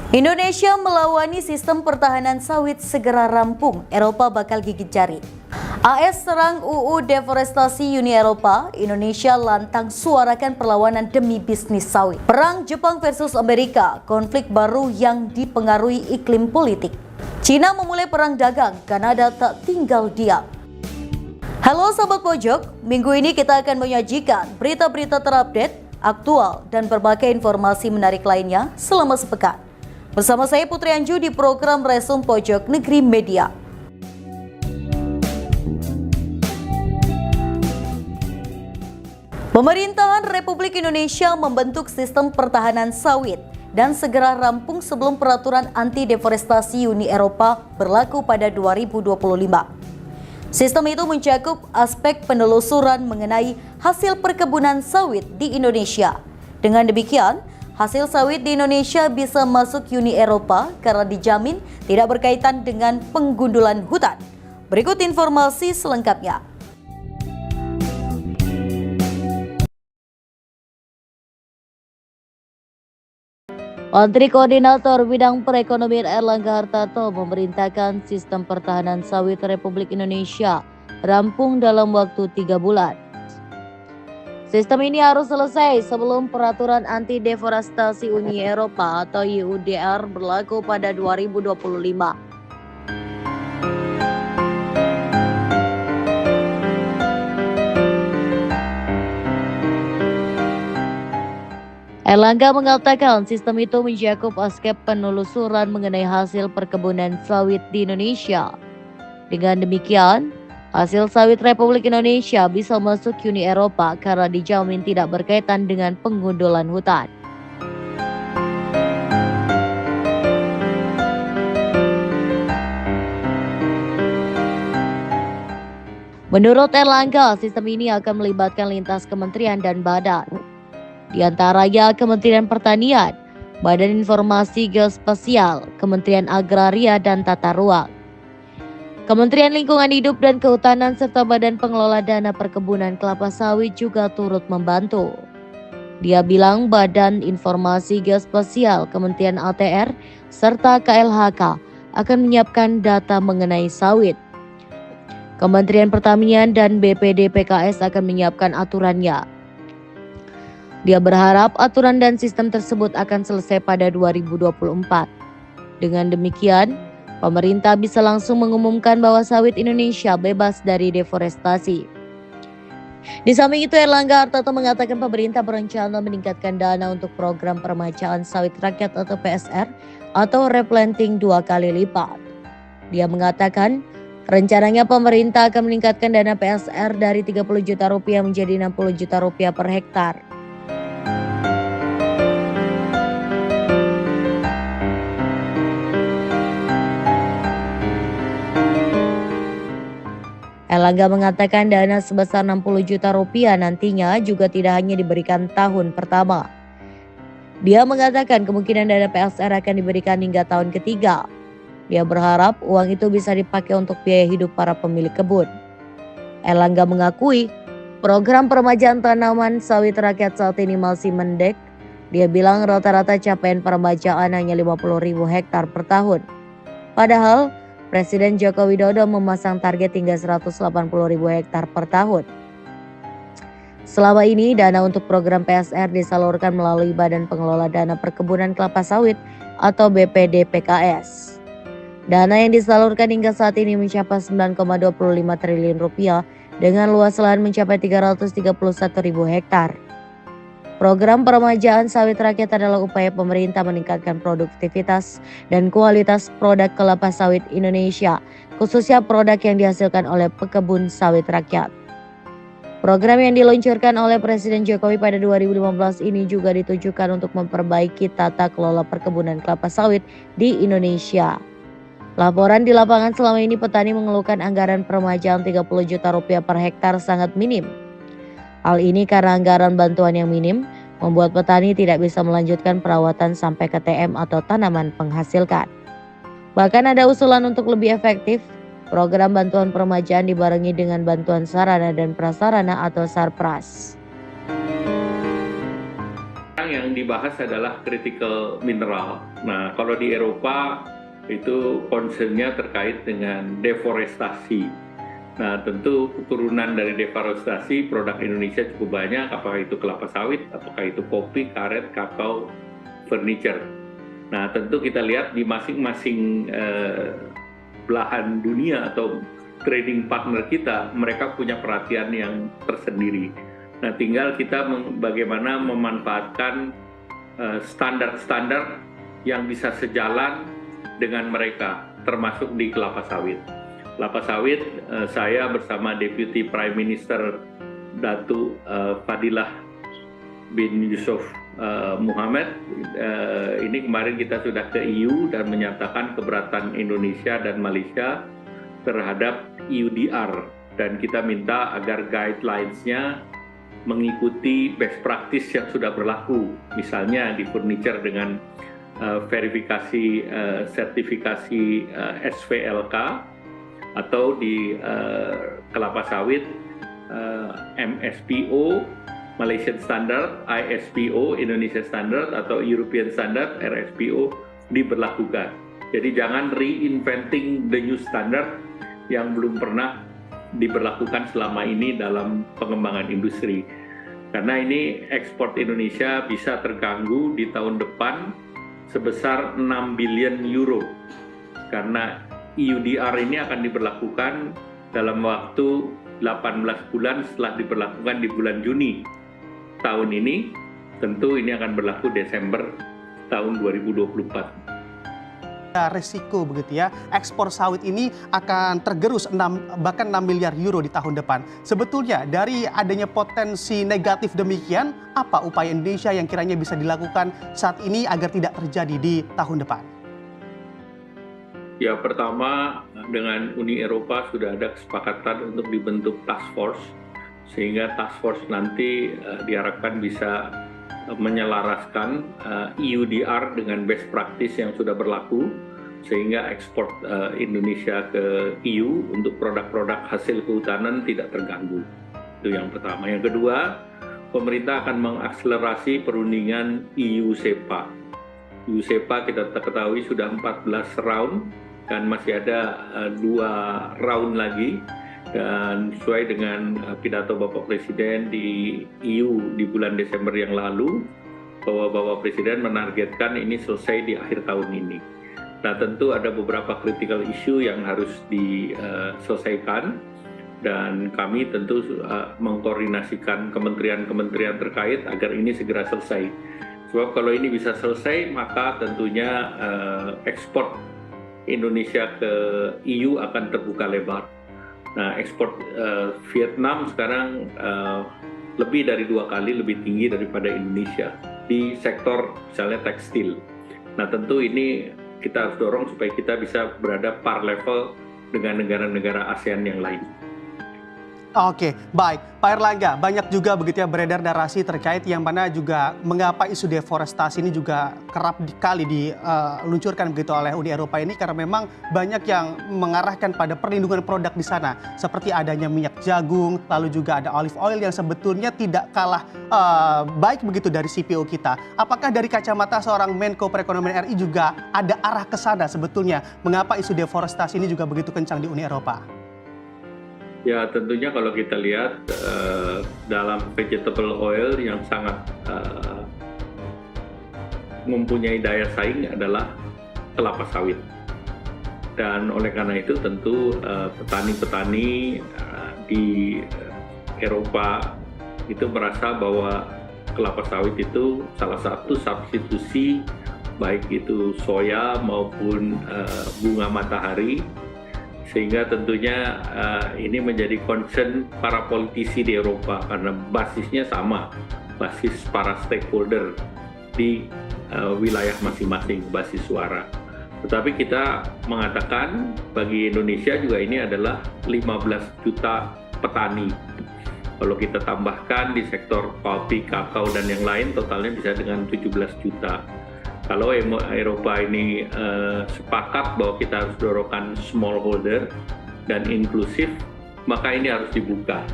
Indonesia melawani sistem pertahanan sawit segera rampung, Eropa bakal gigit jari. AS serang UU deforestasi Uni Eropa, Indonesia lantang suarakan perlawanan demi bisnis sawit. Perang Jepang versus Amerika, konflik baru yang dipengaruhi iklim politik. Cina memulai perang dagang, Kanada tak tinggal diam. Halo Sobat Pojok, minggu ini kita akan menyajikan berita-berita terupdate, aktual, dan berbagai informasi menarik lainnya selama sepekan. Bersama saya Putri Anju di program Resum Pojok Negeri Media. Pemerintahan Republik Indonesia membentuk sistem pertahanan sawit dan segera rampung sebelum peraturan anti deforestasi Uni Eropa berlaku pada 2025. Sistem itu mencakup aspek penelusuran mengenai hasil perkebunan sawit di Indonesia. Dengan demikian, hasil sawit di Indonesia bisa masuk Uni Eropa karena dijamin tidak berkaitan dengan penggundulan hutan. Berikut informasi selengkapnya. Menteri Koordinator Bidang Perekonomian Erlangga Hartarto memerintahkan sistem pertahanan sawit Republik Indonesia rampung dalam waktu 3 bulan. Sistem ini harus selesai sebelum peraturan anti deforestasi Uni Eropa atau EUDR berlaku pada 2025. Erlangga mengatakan sistem itu mencakup aspek penelusuran mengenai hasil perkebunan sawit di Indonesia. Dengan demikian, hasil sawit Republik Indonesia bisa masuk Uni Eropa karena dijamin tidak berkaitan dengan penggundulan hutan. Menurut Erlangga, sistem ini akan melibatkan lintas kementerian dan badan. Di antaranya Kementerian Pertanian, Badan Informasi Geospasial, Kementerian Agraria dan Tata Ruang, Kementerian Lingkungan Hidup dan Kehutanan serta Badan Pengelola Dana Perkebunan Kelapa Sawit juga turut membantu. Dia bilang Badan Informasi Geospasial, Kementerian ATR, serta KLHK akan menyiapkan data mengenai sawit. Kementerian Pertanian dan BPD PKS akan menyiapkan aturannya. Dia berharap aturan dan sistem tersebut akan selesai pada 2024. Dengan demikian, pemerintah bisa langsung mengumumkan bahwa sawit Indonesia bebas dari deforestasi. Di samping itu, Erlangga Hartarto mengatakan pemerintah berencana meningkatkan dana untuk program peremajaan sawit rakyat atau PSR atau replanting 2 kali lipat. Dia mengatakan, rencananya pemerintah akan meningkatkan dana PSR dari 30 juta rupiah menjadi 60 juta rupiah per hektar. Erlangga mengatakan dana sebesar 60 juta rupiah nantinya juga tidak hanya diberikan tahun pertama. Dia mengatakan kemungkinan dana PSR akan diberikan hingga tahun ketiga. Dia berharap uang itu bisa dipakai untuk biaya hidup para pemilik kebun. Erlangga mengakui program peremajaan tanaman sawit rakyat saat ini masih mendek. Dia bilang rata-rata capaian peremajaan hanya 50.000 hektar per tahun. Padahal Presiden Joko Widodo memasang target hingga 180.000 hektar per tahun. Selama ini, dana untuk program PSR disalurkan melalui Badan Pengelola Dana Perkebunan Kelapa Sawit atau BPD PKS. Dana yang disalurkan hingga saat ini mencapai 9,25 triliun rupiah dengan luas lahan mencapai 331.000 hektar. Program peremajaan sawit rakyat adalah upaya pemerintah meningkatkan produktivitas dan kualitas produk kelapa sawit Indonesia, khususnya produk yang dihasilkan oleh pekebun sawit rakyat. Program yang diluncurkan oleh Presiden Jokowi pada 2015 ini juga ditujukan untuk memperbaiki tata kelola perkebunan kelapa sawit di Indonesia. Laporan di lapangan selama ini petani mengeluhkan anggaran peremajaan 30 juta rupiah per hektar sangat minim. Hal ini karena anggaran bantuan yang minim membuat petani tidak bisa melanjutkan perawatan sampai ke TM atau tanaman penghasilkan. Bahkan ada usulan untuk lebih efektif, program bantuan peremajaan dibarengi dengan bantuan sarana dan prasarana atau Sarpras. sekarang yang dibahas adalah critical mineral. Nah, kalau di Eropa itu concern-nya terkait dengan deforestasi. Nah, tentu turunan dari deforestasi produk Indonesia cukup banyak, apakah itu kelapa sawit, apakah itu kopi, karet, kakao, furniture. Nah, tentu kita lihat di masing-masing belahan dunia atau trading partner kita, mereka punya perhatian yang tersendiri. Nah, tinggal kita bagaimana memanfaatkan standar-standar yang bisa sejalan dengan mereka, termasuk di kelapa sawit. Kelapa sawit, saya bersama Deputy Prime Minister Datu Fadilah bin Yusuf Muhammad, ini kemarin kita sudah ke EU dan menyatakan keberatan Indonesia dan Malaysia terhadap EUDR, dan kita minta agar guidelines-nya mengikuti best practice yang sudah berlaku, misalnya di furniture dengan verifikasi sertifikasi SVLK, atau di kelapa sawit MSPO Malaysian Standard, ISPO Indonesia Standard, atau European Standard RSPO diberlakukan. Jadi jangan reinventing the new standard yang belum pernah diberlakukan selama ini dalam pengembangan industri. Karena ini ekspor Indonesia bisa terganggu di tahun depan sebesar 6 billion euro. Karena EUDR ini akan diberlakukan dalam waktu 18 bulan setelah diberlakukan di bulan Juni tahun ini. Tentu ini akan berlaku Desember tahun 2024. Resiko begitu ya, ekspor sawit ini akan tergerus bahkan 6 miliar euro di tahun depan. Sebetulnya dari adanya potensi negatif demikian, apa upaya Indonesia yang kiranya bisa dilakukan saat ini agar tidak terjadi di tahun depan? Ya, pertama dengan Uni Eropa sudah ada kesepakatan untuk dibentuk task force, sehingga task force nanti diharapkan bisa menyelaraskan EUDR dengan best practice yang sudah berlaku, sehingga ekspor Indonesia ke EU untuk produk-produk hasil kehutanan tidak terganggu. Itu yang pertama. Yang kedua, pemerintah akan mengakselerasi perundingan EU-SEPA. EU-SEPA kita ketahui sudah 14 round, dan masih ada 2 round lagi. Dan sesuai dengan pidato Bapak Presiden di EU di bulan Desember yang lalu, bahwa Bapak Presiden menargetkan ini selesai di akhir tahun ini. Nah, tentu ada beberapa critical issue yang harus diselesaikan, dan kami tentu mengkoordinasikan kementerian-kementerian terkait agar ini segera selesai. Sebab kalau ini bisa selesai, maka tentunya ekspor Indonesia ke EU akan terbuka lebar. Nah, ekspor Vietnam sekarang lebih dari 2 kali lebih tinggi daripada Indonesia di sektor misalnya tekstil. Nah, tentu ini kita harus dorong supaya kita bisa berada par level dengan negara-negara ASEAN yang lain. Oke, baik. Pak Erlangga, banyak juga begitu ya beredar narasi terkait yang mana juga mengapa isu deforestasi ini juga kerap kali diluncurkan begitu oleh Uni Eropa ini, karena memang banyak yang mengarahkan pada perlindungan produk di sana, seperti adanya minyak jagung, lalu juga ada olive oil yang sebetulnya tidak kalah baik begitu dari CPO kita. Apakah dari kacamata seorang Menko Perekonomian RI juga ada arah ke sana sebetulnya, mengapa isu deforestasi ini juga begitu kencang di Uni Eropa? Ya, tentunya kalau kita lihat dalam vegetable oil yang sangat mempunyai daya saing adalah kelapa sawit. Dan oleh karena itu tentu petani-petani di Eropa itu merasa bahwa kelapa sawit itu salah satu substitusi, baik itu soya maupun bunga matahari, sehingga tentunya ini menjadi concern para politisi di Eropa karena basisnya sama, basis para stakeholder di wilayah masing-masing, basis suara. Tetapi kita mengatakan bagi Indonesia juga ini adalah 15 juta petani. Kalau kita tambahkan di sektor kopi, kakao, dan yang lain, totalnya bisa dengan 17 juta. Kalau Eropa ini sepakat bahwa kita harus dorongkan smallholder dan inklusif, maka ini harus dibuka.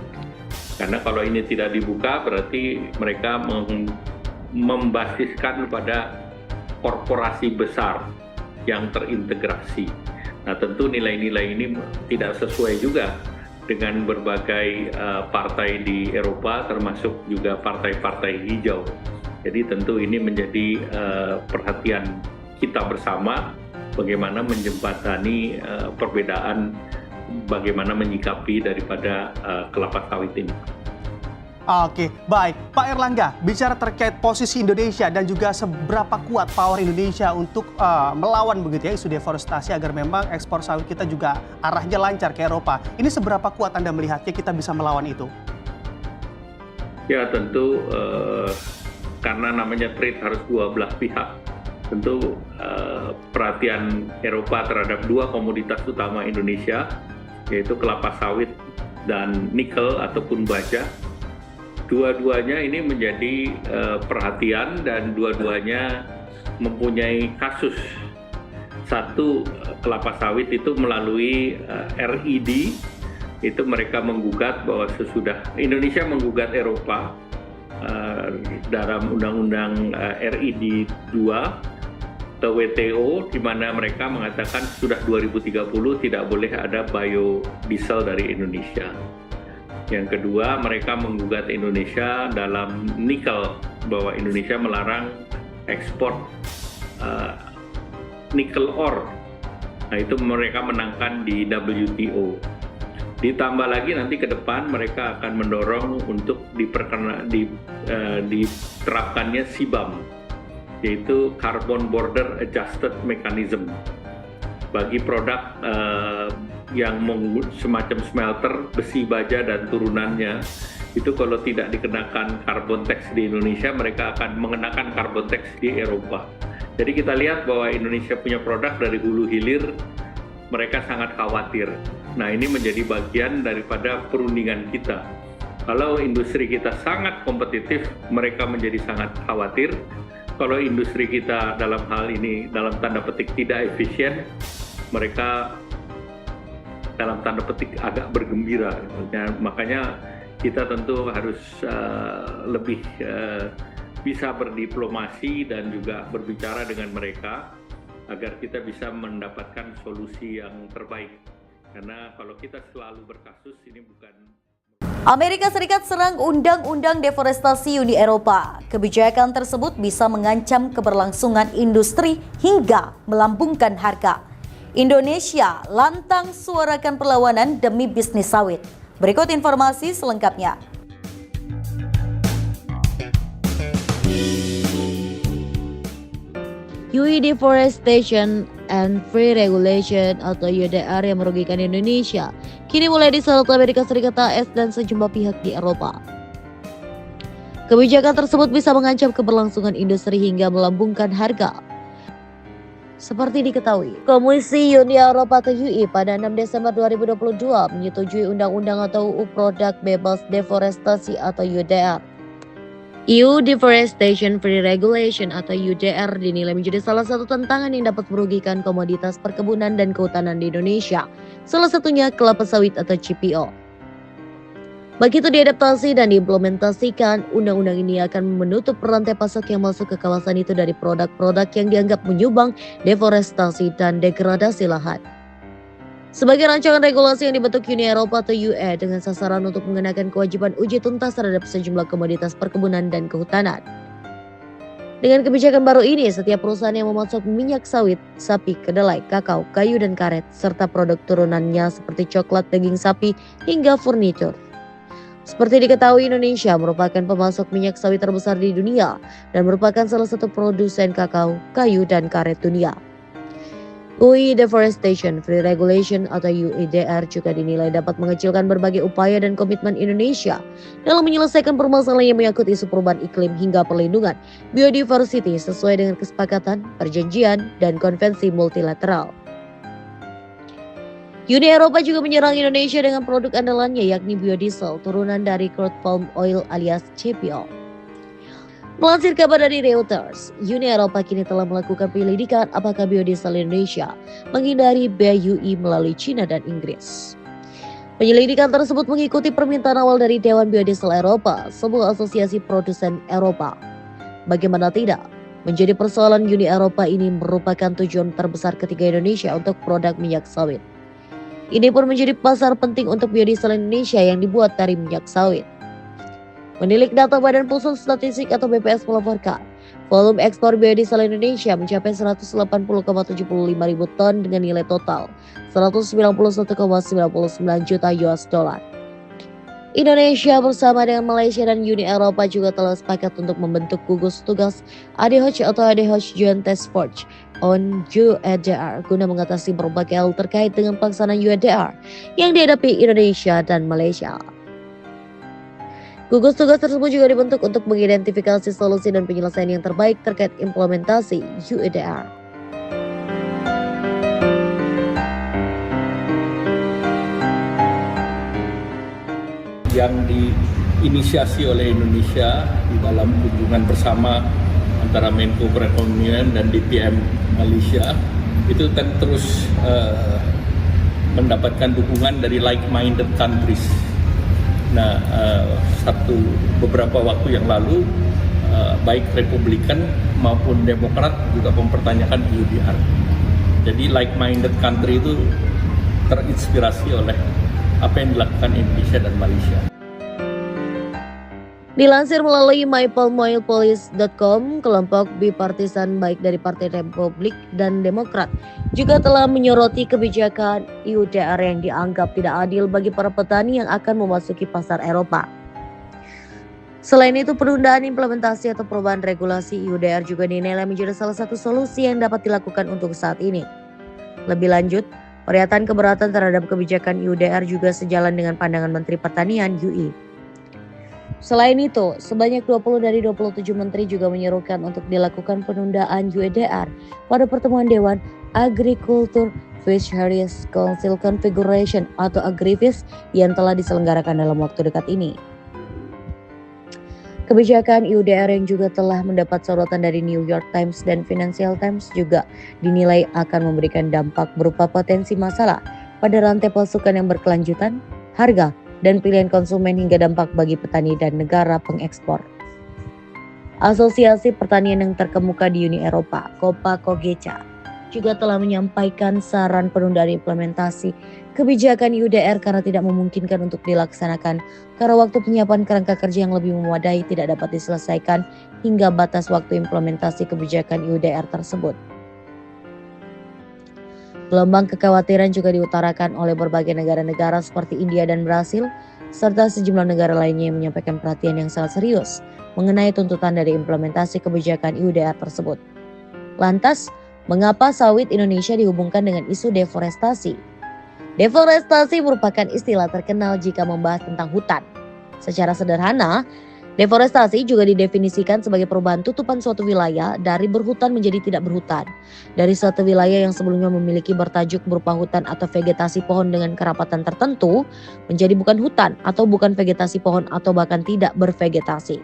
Karena kalau ini tidak dibuka, berarti mereka membasiskan pada korporasi besar yang terintegrasi. Nah, tentu nilai-nilai ini tidak sesuai juga dengan berbagai partai di Eropa, termasuk juga partai-partai hijau. Jadi tentu ini menjadi perhatian kita bersama, bagaimana menjembatani perbedaan, bagaimana menyikapi daripada kelapa sawit ini. Oke, baik. Pak Erlangga, bicara terkait posisi Indonesia dan juga seberapa kuat power Indonesia untuk melawan begitu ya isu deforestasi agar memang ekspor sawit kita juga arahnya lancar ke Eropa. Ini seberapa kuat Anda melihatnya kita bisa melawan itu? Ya tentu karena namanya trade harus dua belah pihak. Tentu perhatian Eropa terhadap dua komoditas utama Indonesia, yaitu kelapa sawit dan nikel ataupun baja. Dua-duanya ini menjadi perhatian dan dua-duanya mempunyai kasus. Satu, kelapa sawit itu melalui RID, itu mereka menggugat bahwa sesudah Indonesia menggugat Eropa dalam Undang-Undang RID 2 atau WTO, di mana mereka mengatakan sudah 2030 tidak boleh ada biodiesel dari Indonesia. Yang kedua, mereka menggugat Indonesia dalam nikel, bahwa Indonesia melarang ekspor nikel ore. Nah, itu mereka menangkan di WTO. Ditambah lagi nanti ke depan mereka akan mendorong untuk diterapkannya CBAM, yaitu Carbon Border Adjusted Mechanism. Bagi produk yang semacam smelter, besi baja dan turunannya, itu kalau tidak dikenakan carbon tax di Indonesia, mereka akan mengenakan carbon tax di Eropa. Jadi kita lihat bahwa Indonesia punya produk dari hulu hilir, mereka sangat khawatir. Nah, ini menjadi bagian daripada perundingan kita. Kalau industri kita sangat kompetitif, mereka menjadi sangat khawatir. Kalau industri kita dalam hal ini, dalam tanda petik tidak efisien, mereka dalam tanda petik agak bergembira. Makanya kita tentu harus lebih bisa berdiplomasi dan juga berbicara dengan mereka agar kita bisa mendapatkan solusi yang terbaik. Karena kalau kita selalu berkasus, ini bukan... Amerika Serikat serang Undang-Undang Deforestasi Uni Eropa. Kebijakan tersebut bisa mengancam keberlangsungan industri hingga melambungkan harga. Indonesia lantang suarakan perlawanan demi bisnis sawit. Berikut informasi selengkapnya. UE Deforestation and Free Regulation atau UDR yang merugikan Indonesia kini mulai disorot Amerika Serikat, AS dan sejumlah pihak di Eropa. Kebijakan tersebut bisa mengancam keberlangsungan industri hingga melambungkan harga. Seperti diketahui, Komisi Uni Eropa atau UE pada 6 Desember 2022 menyetujui Undang-Undang atau UU Produk Bebas Deforestasi atau UDR. EU Deforestation Free Regulation atau UDR dinilai menjadi salah satu tantangan yang dapat merugikan komoditas perkebunan dan kehutanan di Indonesia, salah satunya kelapa sawit atau CPO. Begitu diadaptasi dan diimplementasikan, undang-undang ini akan menutup rantai pasok yang masuk ke kawasan itu dari produk-produk yang dianggap menyumbang deforestasi dan degradasi lahan. Sebagai rancangan regulasi yang dibentuk Uni Eropa atau UE dengan sasaran untuk mengenakan kewajiban uji tuntas terhadap sejumlah komoditas perkebunan dan kehutanan. Dengan kebijakan baru ini, setiap perusahaan yang memasok minyak sawit, sapi, kedelai, kakao, kayu, dan karet, serta produk turunannya seperti coklat, daging sapi, hingga furnitur. Seperti diketahui, Indonesia merupakan pemasok minyak sawit terbesar di dunia dan merupakan salah satu produsen kakao, kayu, dan karet dunia. UE Deforestation Free Regulation atau UEDR juga dinilai dapat mengecilkan berbagai upaya dan komitmen Indonesia dalam menyelesaikan permasalahan yang menyangkut isu perubahan iklim hingga perlindungan biodiversity sesuai dengan kesepakatan, perjanjian, dan konvensi multilateral. Uni Eropa juga menyerang Indonesia dengan produk andalannya yakni biodiesel turunan dari crude palm oil alias CPO. Melansir kabar dari Reuters, Uni Eropa kini telah melakukan penyelidikan apakah biodiesel Indonesia menghindari bea UE melalui China dan Inggris. Penyelidikan tersebut mengikuti permintaan awal dari Dewan Biodiesel Eropa, sebuah asosiasi produsen Eropa. Bagaimana tidak? Menjadi persoalan Uni Eropa ini merupakan tujuan terbesar ketiga Indonesia untuk produk minyak sawit. Ini pun menjadi pasar penting untuk biodiesel Indonesia yang dibuat dari minyak sawit. Menilik data Badan Pusat Statistik atau BPS melaporkan, volume ekspor biodiesel Indonesia mencapai 180,75 ribu ton dengan nilai total 191,99 juta US dollar. Indonesia bersama dengan Malaysia dan Uni Eropa juga telah sepakat untuk membentuk gugus tugas ADH atau ADH Joint Task Force on UEDR guna mengatasi berbagai hal terkait dengan pelaksanaan UEDR yang dihadapi Indonesia dan Malaysia. Gugus tugas tersebut juga dibentuk untuk mengidentifikasi solusi dan penyelesaian yang terbaik terkait implementasi UEDR. Yang diinisiasi oleh Indonesia di dalam kunjungan bersama antara Menko Perekonomian dan DPM Malaysia itu kan terus mendapatkan dukungan dari like-minded countries. Nah, beberapa waktu yang lalu baik Republikan maupun Demokrat juga mempertanyakan UEDR. Jadi like-minded country itu terinspirasi oleh apa yang dilakukan Indonesia dan Malaysia. Dilansir melalui mypalmoilpolice.com, kelompok bipartisan baik dari Partai Republik dan Demokrat juga telah menyoroti kebijakan UEDR yang dianggap tidak adil bagi para petani yang akan memasuki pasar Eropa. Selain itu, penundaan implementasi atau perubahan regulasi UEDR juga dinilai menjadi salah satu solusi yang dapat dilakukan untuk saat ini. Lebih lanjut, pernyataan keberatan terhadap kebijakan UEDR juga sejalan dengan pandangan Menteri Pertanian UI. Selain itu, sebanyak 20 dari 27 menteri juga menyerukan untuk dilakukan penundaan UEDR pada pertemuan Dewan Agriculture Fisheries Council Configuration atau Agrifis yang telah diselenggarakan dalam waktu dekat ini. Kebijakan UEDR yang juga telah mendapat sorotan dari New York Times dan Financial Times juga dinilai akan memberikan dampak berupa potensi masalah pada rantai pasokan yang berkelanjutan, harga, dan pilihan konsumen hingga dampak bagi petani dan negara pengekspor. Asosiasi Pertanian yang terkemuka di Uni Eropa, Copa-Cogeca, juga telah menyampaikan saran penundaan implementasi kebijakan UEDR karena tidak memungkinkan untuk dilaksanakan karena waktu penyiapan kerangka kerja yang lebih memadai tidak dapat diselesaikan hingga batas waktu implementasi kebijakan UEDR tersebut. Gelombang kekhawatiran juga diutarakan oleh berbagai negara-negara seperti India dan Brasil, serta sejumlah negara lainnya yang menyampaikan perhatian yang sangat serius mengenai tuntutan dari implementasi kebijakan UEDR tersebut. Lantas, mengapa sawit Indonesia dihubungkan dengan isu deforestasi? Deforestasi merupakan istilah terkenal jika membahas tentang hutan. Secara sederhana, deforestasi juga didefinisikan sebagai perubahan tutupan suatu wilayah dari berhutan menjadi tidak berhutan. Dari suatu wilayah yang sebelumnya memiliki bertajuk berupa hutan atau vegetasi pohon dengan kerapatan tertentu, menjadi bukan hutan atau bukan vegetasi pohon atau bahkan tidak bervegetasi.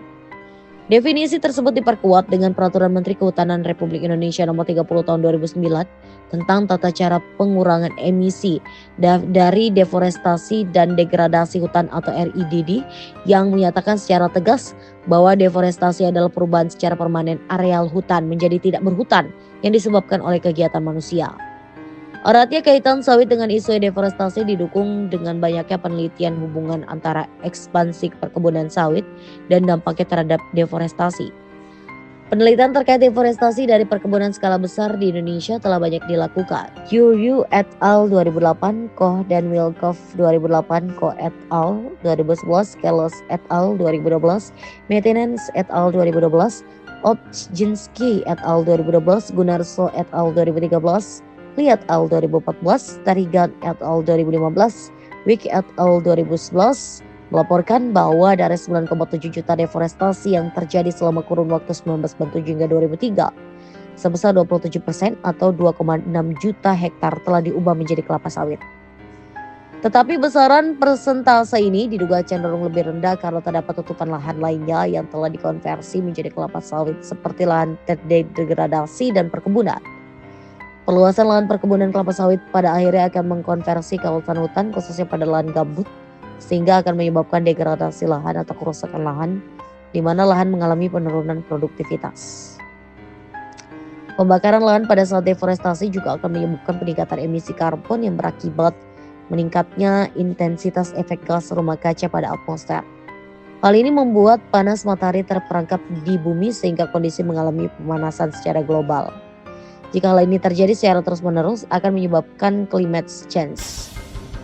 Definisi tersebut diperkuat dengan Peraturan Menteri Kehutanan Republik Indonesia Nomor 30 Tahun 2009 tentang tata cara pengurangan emisi dari deforestasi dan degradasi hutan atau RIDD yang menyatakan secara tegas bahwa deforestasi adalah perubahan secara permanen areal hutan menjadi tidak berhutan yang disebabkan oleh kegiatan manusia. Eratnya kaitan sawit dengan isu deforestasi didukung dengan banyaknya penelitian hubungan antara ekspansi perkebunan sawit dan dampaknya terhadap deforestasi. Penelitian terkait deforestasi dari perkebunan skala besar di Indonesia telah banyak dilakukan. Yu et al. 2008, Koch dan Wilkoff 2008, Koch et al. 2011, Kelos et al. 2012, Maintenance et al. 2012, Obczynski et al. 2012, Gunarso et al. 2013, Lee et al. 2014, Tarigan et al. 2015, Wick et al. 2011 melaporkan bahwa dari 9,7 juta deforestasi yang terjadi selama kurun waktu 1997 hingga 2003, sebesar 27% atau 2,6 juta hektar telah diubah menjadi kelapa sawit. Tetapi besaran persentase ini diduga cenderung lebih rendah karena terdapat tutupan lahan lainnya yang telah dikonversi menjadi kelapa sawit seperti lahan terdegradasi dan perkebunan. Perluasan lahan perkebunan kelapa sawit pada akhirnya akan mengkonversi kawasan hutan khususnya pada lahan gambut sehingga akan menyebabkan degradasi lahan atau kerusakan lahan di mana lahan mengalami penurunan produktivitas. Pembakaran lahan pada saat deforestasi juga akan menyebabkan peningkatan emisi karbon yang berakibat meningkatnya intensitas efek gas rumah kaca pada atmosfer. Hal ini membuat panas matahari terperangkap di bumi sehingga kondisi mengalami pemanasan secara global. Jika hal ini terjadi secara terus-menerus akan menyebabkan climate change.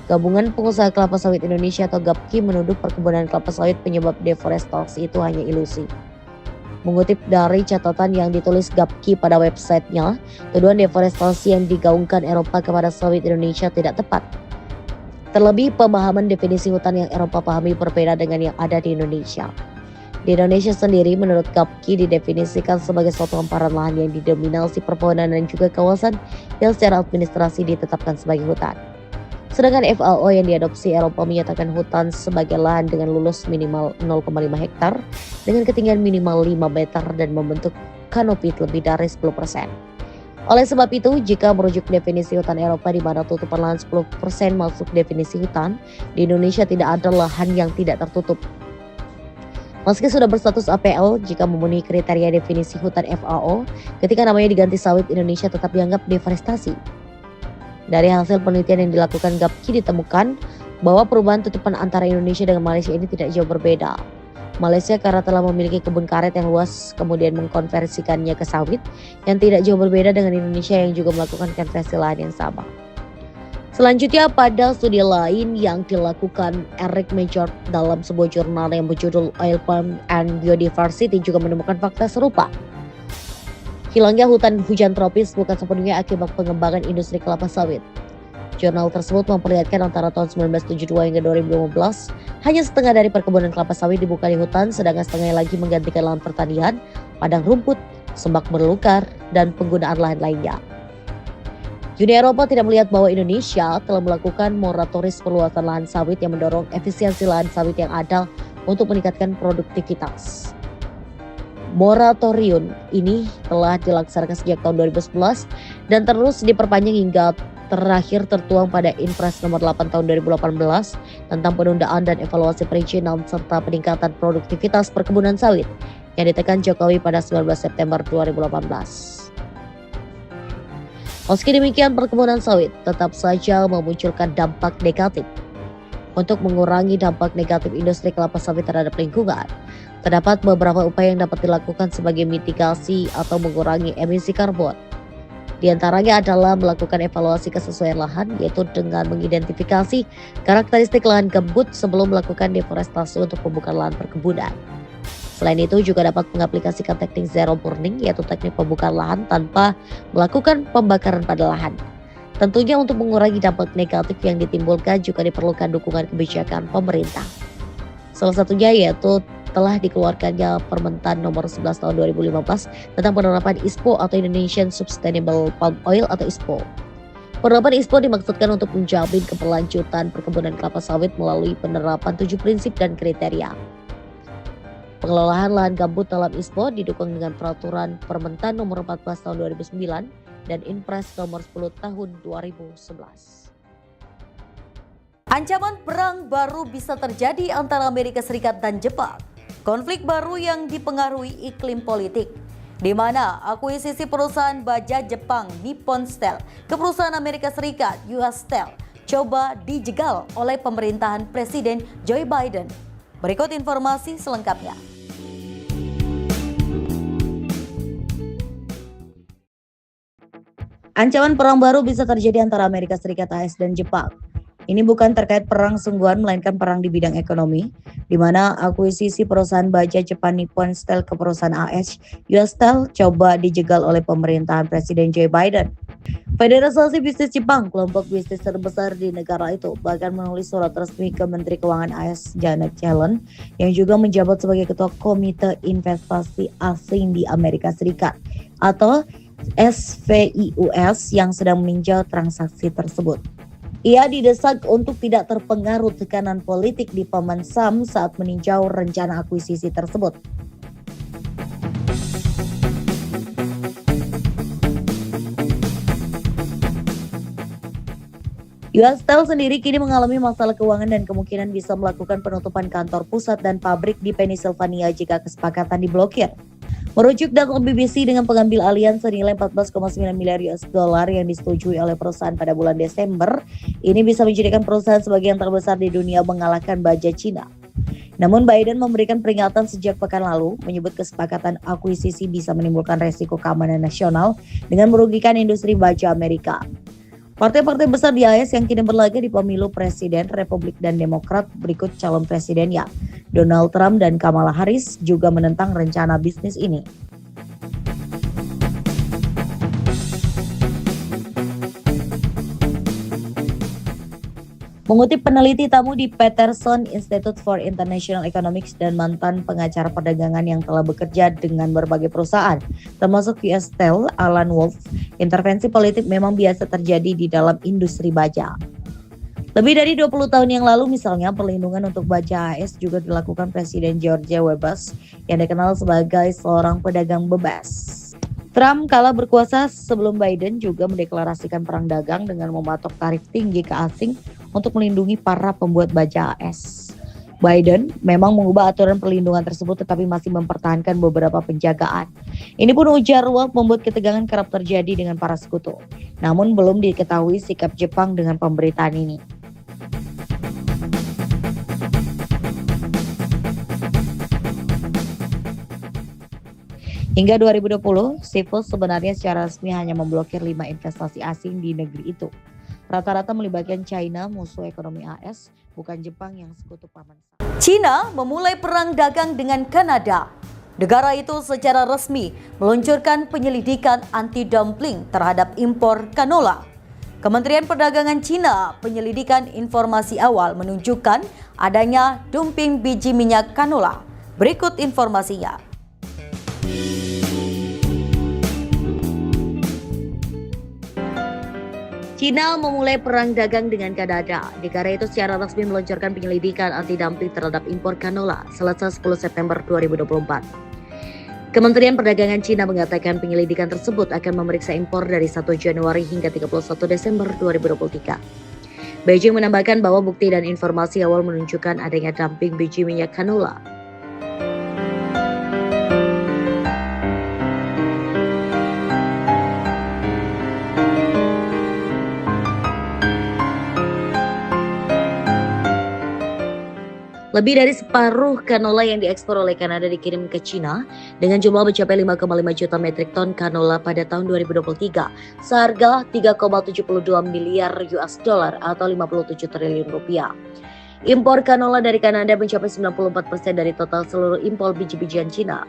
Gabungan Pengusaha Kelapa Sawit Indonesia atau GAPKI menuduh perkebunan kelapa sawit penyebab deforestasi itu hanya ilusi. Mengutip dari catatan yang ditulis GAPKI pada websitenya, tuduhan deforestasi yang digaungkan Eropa kepada sawit Indonesia tidak tepat. Terlebih pemahaman definisi hutan yang Eropa pahami berbeda dengan yang ada di Indonesia. Di Indonesia sendiri, menurut GAPKI didefinisikan sebagai suatu hamparan lahan yang didominasi perpohonan dan juga kawasan yang secara administrasi ditetapkan sebagai hutan. Sedangkan FAO yang diadopsi Eropa menyatakan hutan sebagai lahan dengan luas minimal 0,5 hektar dengan ketinggian minimal 5 meter dan membentuk kanopi lebih dari 10%. Oleh sebab itu, jika merujuk definisi hutan Eropa di mana tutupan lahan 10% masuk definisi hutan, di Indonesia tidak ada lahan yang tidak tertutup. Meski sudah berstatus APL, jika memenuhi kriteria definisi hutan FAO, ketika namanya diganti sawit, Indonesia tetap dianggap deforestasi. Dari hasil penelitian yang dilakukan GAPKI ditemukan bahwa perubahan tutupan antara Indonesia dengan Malaysia ini tidak jauh berbeda. Malaysia karena telah memiliki kebun karet yang luas kemudian mengkonversikannya ke sawit yang tidak jauh berbeda dengan Indonesia yang juga melakukan konversi lahan yang sama. Selanjutnya pada studi lain yang dilakukan Eric Major dalam sebuah jurnal yang berjudul Oil Palm and Biodiversity juga menemukan fakta serupa. Hilangnya hutan hujan tropis bukan sepenuhnya akibat pengembangan industri kelapa sawit. Jurnal tersebut memperlihatkan antara tahun 1972 hingga 2015, hanya setengah dari perkebunan kelapa sawit dibuka di hutan, sedangkan setengah lagi menggantikan lahan pertanian, padang rumput, semak belukar, dan penggunaan lahan lainnya. Uni Eropa tidak melihat bahwa Indonesia telah melakukan moratoris perluasan lahan sawit yang mendorong efisiensi lahan sawit yang ada untuk meningkatkan produktivitas. Moratorium ini telah dilaksanakan sejak tahun 2011 dan terus diperpanjang hingga terakhir tertuang pada Inpres nomor 8 tahun 2018 tentang penundaan dan evaluasi perizinan serta peningkatan produktivitas perkebunan sawit yang ditekan Jokowi pada 19 September 2018. Meski demikian, perkebunan sawit tetap saja memunculkan dampak negatif. Untuk mengurangi dampak negatif industri kelapa sawit terhadap lingkungan, terdapat beberapa upaya yang dapat dilakukan sebagai mitigasi atau mengurangi emisi karbon. Di antaranya adalah melakukan evaluasi kesesuaian lahan, yaitu dengan mengidentifikasi karakteristik lahan gembut sebelum melakukan deforestasi untuk pembukaan lahan perkebunan. Selain itu juga dapat mengaplikasikan teknik zero burning, yaitu teknik pembukaan lahan tanpa melakukan pembakaran pada lahan. Tentunya untuk mengurangi dampak negatif yang ditimbulkan juga diperlukan dukungan kebijakan pemerintah. Salah satunya yaitu telah dikeluarkannya Permentan nomor 11 tahun 2015 tentang penerapan ISPO atau Indonesian Sustainable Palm Oil atau ISPO. Penerapan ISPO dimaksudkan untuk menjamin keberlanjutan perkebunan kelapa sawit melalui penerapan 7 prinsip dan kriteria. Pengelolaan lahan gambut dalam ISPO didukung dengan peraturan Permentan nomor 14 tahun 2009 dan Inpres nomor 10 tahun 2011. Ancaman perang baru bisa terjadi antara Amerika Serikat dan Jepang. Konflik baru yang dipengaruhi iklim politik, di mana akuisisi perusahaan baja Jepang Nippon Steel ke perusahaan Amerika Serikat US Steel coba dijegal oleh pemerintahan Presiden Joe Biden. Berikut informasi selengkapnya. Ancaman perang baru bisa terjadi antara Amerika Serikat, AS, dan Jepang. Ini bukan terkait perang sungguhan, melainkan perang di bidang ekonomi, di mana akuisisi perusahaan baja Jepang Nippon Steel ke perusahaan AS US Steel coba dijegal oleh pemerintahan Presiden Joe Biden. Federasi Bisnis Jepang, kelompok bisnis terbesar di negara itu, bahkan menulis surat resmi ke Menteri Keuangan AS Janet Yellen yang juga menjabat sebagai Ketua Komite Investasi Asing di Amerika Serikat atau SVIUS yang sedang meninjau transaksi tersebut. Ia didesak untuk tidak terpengaruh tekanan politik di Paman Sam saat meninjau rencana akuisisi tersebut. US Steel sendiri kini mengalami masalah keuangan dan kemungkinan bisa melakukan penutupan kantor pusat dan pabrik di Pennsylvania jika kesepakatan diblokir. Merujuk data BBC dengan pengambil alian senilai 14,9 miliar US dollar yang disetujui oleh perusahaan pada bulan Desember, ini bisa menjadikan perusahaan sebagai yang terbesar di dunia mengalahkan baja Cina. Namun Biden memberikan peringatan sejak pekan lalu, menyebut kesepakatan akuisisi bisa menimbulkan resiko keamanan nasional dengan merugikan industri baja Amerika. Partai-partai besar di AS yang kini berlaga di pemilu presiden Republik dan Demokrat berikut calon presidennya, Donald Trump dan Kamala Harris juga menentang rencana bisnis ini. Mengutip peneliti tamu di Peterson Institute for International Economics dan mantan pengacara perdagangan yang telah bekerja dengan berbagai perusahaan, termasuk US Steel, Alan Wolf, intervensi politik memang biasa terjadi di dalam industri baja. Lebih dari 20 tahun yang lalu misalnya, perlindungan untuk baja AS juga dilakukan Presiden George W. Bush yang dikenal sebagai seorang pedagang bebas. Trump kala berkuasa sebelum Biden juga mendeklarasikan perang dagang dengan mematok tarif tinggi ke asing untuk melindungi para pembuat baja AS. Biden memang mengubah aturan perlindungan tersebut tetapi masih mempertahankan beberapa penjagaan. Ini pun ujar Wolf membuat ketegangan kerap terjadi dengan para sekutu. Namun belum diketahui sikap Jepang dengan pemberitaan ini. Hingga 2020, Sifus sebenarnya secara resmi hanya memblokir 5 investasi asing di negeri itu. Rata-rata melibatkan China, musuh ekonomi AS, bukan Jepang yang sekutu paman. China memulai perang dagang dengan Kanada. Negara itu secara resmi meluncurkan penyelidikan anti-dumping terhadap impor canola. Kementerian Perdagangan China penyelidikan informasi awal menunjukkan adanya dumping biji minyak canola. Berikut informasinya. China memulai perang dagang dengan Kanada. Negara itu secara resmi meluncurkan penyelidikan anti-dumping terhadap impor canola Selasa 10 September 2024. Kementerian Perdagangan China mengatakan penyelidikan tersebut akan memeriksa impor dari 1 Januari hingga 31 Desember 2023. Beijing menambahkan bahwa bukti dan informasi awal menunjukkan adanya dumping biji minyak canola. Lebih dari separuh canola yang diekspor oleh Kanada dikirim ke China dengan jumlah mencapai 5,5 juta metrik ton canola pada tahun 2023 seharga 3,72 miliar US dollar atau 57 triliun rupiah. Impor canola dari Kanada mencapai 94% dari total seluruh impor biji-bijian China.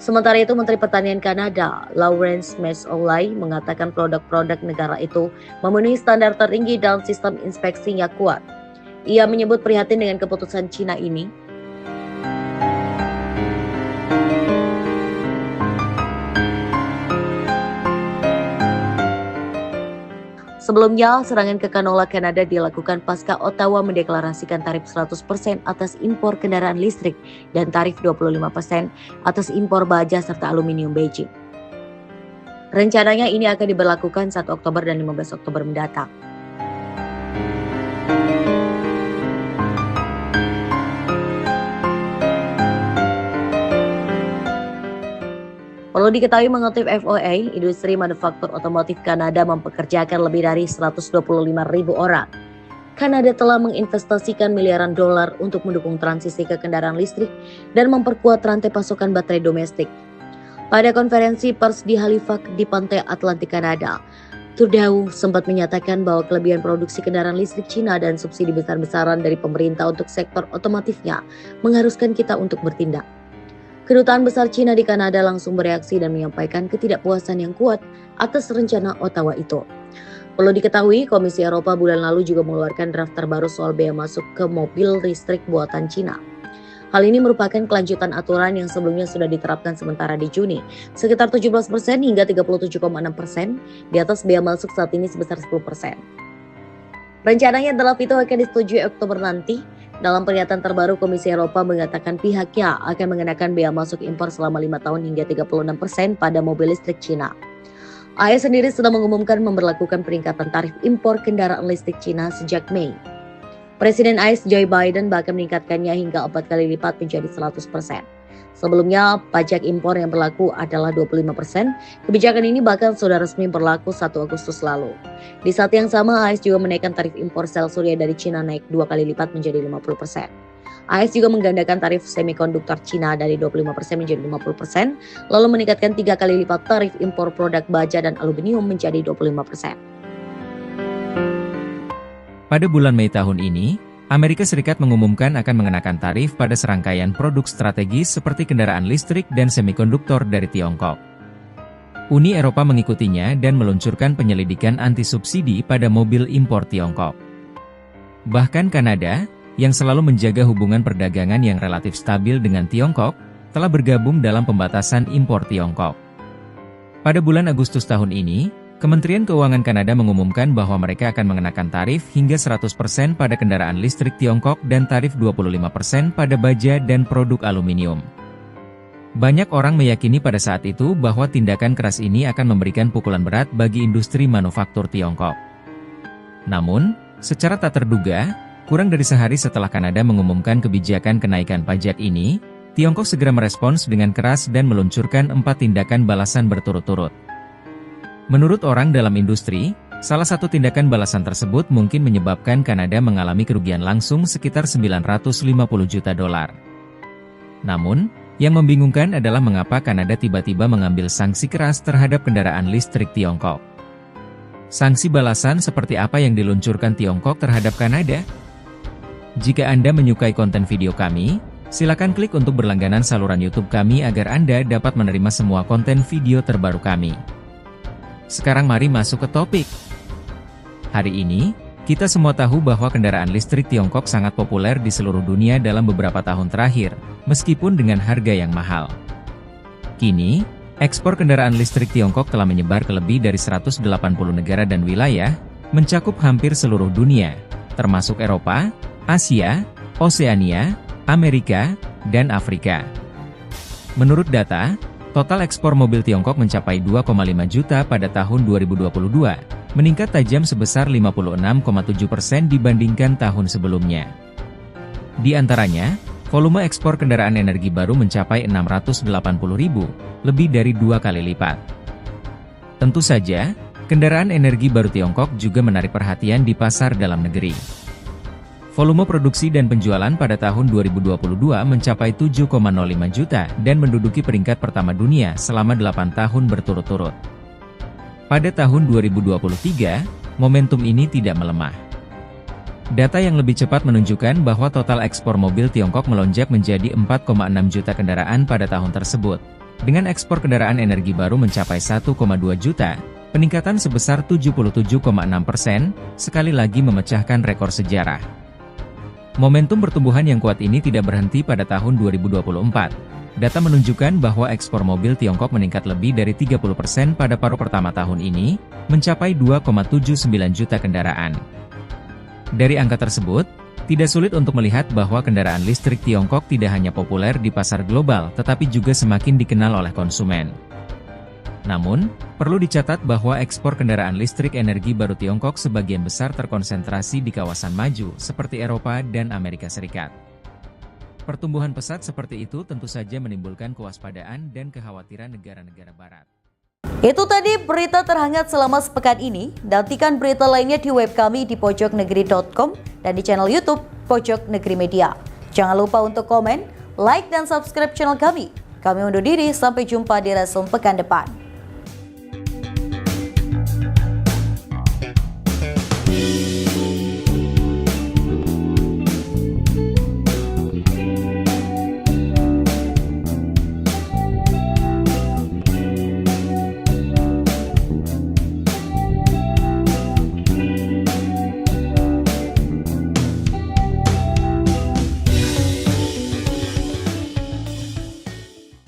Sementara itu, Menteri Pertanian Kanada, Lawrence Messoulay, mengatakan produk-produk negara itu memenuhi standar tertinggi dan sistem inspeksinya kuat. Ia menyebut prihatin dengan keputusan China ini. Sebelumnya, serangan ke canola Kanada dilakukan pasca Ottawa mendeklarasikan tarif 100% atas impor kendaraan listrik dan tarif 25% atas impor baja serta aluminium Beijing. Rencananya ini akan diberlakukan 1 Oktober dan 15 Oktober mendatang. Perlu diketahui mengutip FOA, industri manufaktur otomotif Kanada mempekerjakan lebih dari 125.000 orang. Kanada telah menginvestasikan miliaran dolar untuk mendukung transisi ke kendaraan listrik dan memperkuat rantai pasokan baterai domestik. Pada konferensi pers di Halifax di pantai Atlantik Kanada, Trudeau sempat menyatakan bahwa kelebihan produksi kendaraan listrik Cina dan subsidi besar-besaran dari pemerintah untuk sektor otomotifnya mengharuskan kita untuk bertindak. Kedutaan Besar Cina di Kanada langsung bereaksi dan menyampaikan ketidakpuasan yang kuat atas rencana Ottawa itu. Perlu diketahui, Komisi Eropa bulan lalu juga mengeluarkan draft terbaru soal bea masuk ke mobil listrik buatan Cina. Hal ini merupakan kelanjutan aturan yang sebelumnya sudah diterapkan sementara di Juni, sekitar 17% hingga 37,6%, di atas bea masuk saat ini sebesar 10%. Rencananya draft itu akan disetujui Oktober nanti, Dalam pernyataan terbaru, Komisi Eropa mengatakan pihaknya akan mengenakan bea masuk impor selama 5 tahun hingga 36% pada mobil listrik Cina. AS sendiri sudah mengumumkan memberlakukan peningkatan tarif impor kendaraan listrik Cina sejak Mei. Presiden AS Joe Biden bahkan meningkatkannya hingga 4 kali lipat menjadi 100%. Sebelumnya, pajak impor yang berlaku adalah 25%. Kebijakan ini bahkan sudah resmi berlaku 1 Agustus lalu. Di saat yang sama, AS juga menaikkan tarif impor sel surya dari Cina naik 2 kali lipat menjadi 50%. AS juga menggandakan tarif semikonduktor Cina dari 25% menjadi 50%, lalu meningkatkan 3 kali lipat tarif impor produk baja dan aluminium menjadi 25%. Pada bulan Mei tahun ini, Amerika Serikat mengumumkan akan mengenakan tarif pada serangkaian produk strategis seperti kendaraan listrik dan semikonduktor dari Tiongkok. Uni Eropa mengikutinya dan meluncurkan penyelidikan anti-subsidi pada mobil impor Tiongkok. Bahkan Kanada, yang selalu menjaga hubungan perdagangan yang relatif stabil dengan Tiongkok, telah bergabung dalam pembatasan impor Tiongkok. Pada bulan Agustus tahun ini, Kementerian Keuangan Kanada mengumumkan bahwa mereka akan mengenakan tarif hingga 100% pada kendaraan listrik Tiongkok dan tarif 25% pada baja dan produk aluminium. Banyak orang meyakini pada saat itu bahwa tindakan keras ini akan memberikan pukulan berat bagi industri manufaktur Tiongkok. Namun, secara tak terduga, kurang dari sehari setelah Kanada mengumumkan kebijakan kenaikan pajak ini, Tiongkok segera merespons dengan keras dan meluncurkan 4 tindakan balasan berturut-turut. Menurut orang dalam industri, salah satu tindakan balasan tersebut mungkin menyebabkan Kanada mengalami kerugian langsung sekitar $950 juta. Namun, yang membingungkan adalah mengapa Kanada tiba-tiba mengambil sanksi keras terhadap kendaraan listrik Tiongkok. Sanksi balasan seperti apa yang diluncurkan Tiongkok terhadap Kanada? Jika Anda menyukai konten video kami, silakan klik untuk berlangganan saluran YouTube kami agar Anda dapat menerima semua konten video terbaru kami. Sekarang mari masuk ke topik. Hari ini, kita semua tahu bahwa kendaraan listrik Tiongkok sangat populer di seluruh dunia dalam beberapa tahun terakhir, meskipun dengan harga yang mahal. Kini, ekspor kendaraan listrik Tiongkok telah menyebar ke lebih dari 180 negara dan wilayah, mencakup hampir seluruh dunia, termasuk Eropa, Asia, Oseania, Amerika, dan Afrika. Menurut data, total ekspor mobil Tiongkok mencapai 2,5 juta pada tahun 2022, meningkat tajam sebesar 56,7% dibandingkan tahun sebelumnya. Di antaranya, volume ekspor kendaraan energi baru mencapai 680.000, lebih dari 2 kali lipat. Tentu saja, kendaraan energi baru Tiongkok juga menarik perhatian di pasar dalam negeri. Volume produksi dan penjualan pada tahun 2022 mencapai 7,05 juta dan menduduki peringkat pertama dunia selama 8 tahun berturut-turut. Pada tahun 2023, momentum ini tidak melemah. Data yang lebih cepat menunjukkan bahwa total ekspor mobil Tiongkok melonjak menjadi 4,6 juta kendaraan pada tahun tersebut. Dengan ekspor kendaraan energi baru mencapai 1,2 juta, peningkatan sebesar 77,6%, sekali lagi memecahkan rekor sejarah. Momentum pertumbuhan yang kuat ini tidak berhenti pada tahun 2024. Data menunjukkan bahwa ekspor mobil Tiongkok meningkat lebih dari 30% pada paruh pertama tahun ini, mencapai 2,79 juta kendaraan. Dari angka tersebut, tidak sulit untuk melihat bahwa kendaraan listrik Tiongkok tidak hanya populer di pasar global tetapi juga semakin dikenal oleh konsumen. Namun, perlu dicatat bahwa ekspor kendaraan listrik energi baru Tiongkok sebagian besar terkonsentrasi di kawasan maju seperti Eropa dan Amerika Serikat. Pertumbuhan pesat seperti itu tentu saja menimbulkan kewaspadaan dan kekhawatiran negara-negara barat. Itu tadi berita terhangat selama sepekan ini. Nantikan berita lainnya di web kami di pojoknegeri.com dan di channel YouTube Pojok Negeri Media. Jangan lupa untuk komen, like, dan subscribe channel kami. Kami undur diri, sampai jumpa di Resum pekan depan.